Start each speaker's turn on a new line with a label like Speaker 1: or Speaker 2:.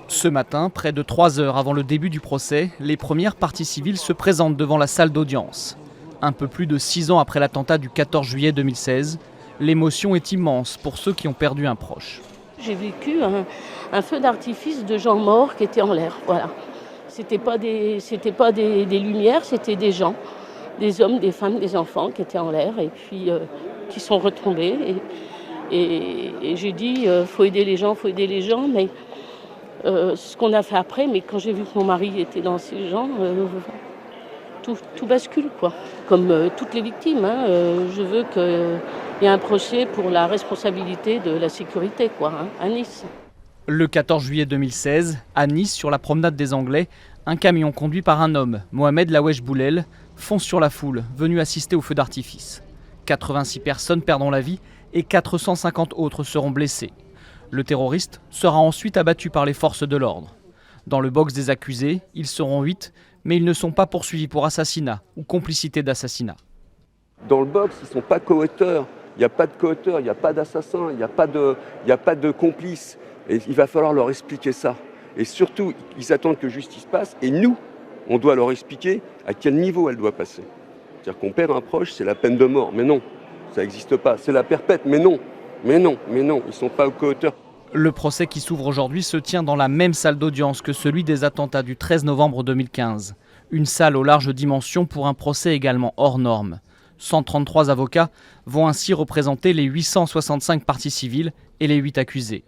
Speaker 1: Ce matin, près de 3 heures avant le début du procès, les premières parties civiles se présentent devant la salle d'audience. Un peu plus de 6 ans après l'attentat du 14 juillet 2016, l'émotion est immense pour ceux qui ont perdu un proche.
Speaker 2: J'ai vécu un feu d'artifice de gens morts qui étaient en l'air. Voilà. C'était pas des lumières, c'était des gens, des hommes, des femmes, des enfants qui étaient en l'air et puis qui sont retombés. Et j'ai dit, faut aider les gens, mais ce qu'on a fait après, mais quand j'ai vu que mon mari était dans ces gens, tout bascule, quoi. Comme toutes les victimes, je veux qu'il y ait un procès pour la responsabilité de la sécurité, quoi, à Nice.
Speaker 1: Le 14 juillet 2016, à Nice, sur la promenade des Anglais, un camion conduit par un homme, Mohamed Lawesh Boulel, fonce sur la foule, venue assister au feu d'artifice. 86 personnes perdront la vie et 450 autres seront blessées. Le terroriste sera ensuite abattu par les forces de l'ordre. Dans le box des accusés, ils seront 8, mais ils ne sont pas poursuivis pour assassinat ou complicité d'assassinat.
Speaker 3: Dans le box, ils ne sont pas co-auteurs. Il n'y a pas de co-auteur, il n'y a pas d'assassin, il n'y a pas de complice. Et il va falloir leur expliquer ça. Et surtout, ils attendent que justice passe. Et nous, on doit leur expliquer à quel niveau elle doit passer. C'est-à-dire qu'on perd un proche, c'est la peine de mort. Mais non, ça n'existe pas. C'est la perpète. Mais non, ils ne sont pas co-auteurs.
Speaker 1: Le procès qui s'ouvre aujourd'hui se tient dans la même salle d'audience que celui des attentats du 13 novembre 2015. Une salle aux larges dimensions pour un procès également hors norme. 133 avocats vont ainsi représenter les 865 parties civiles et les 8 accusés.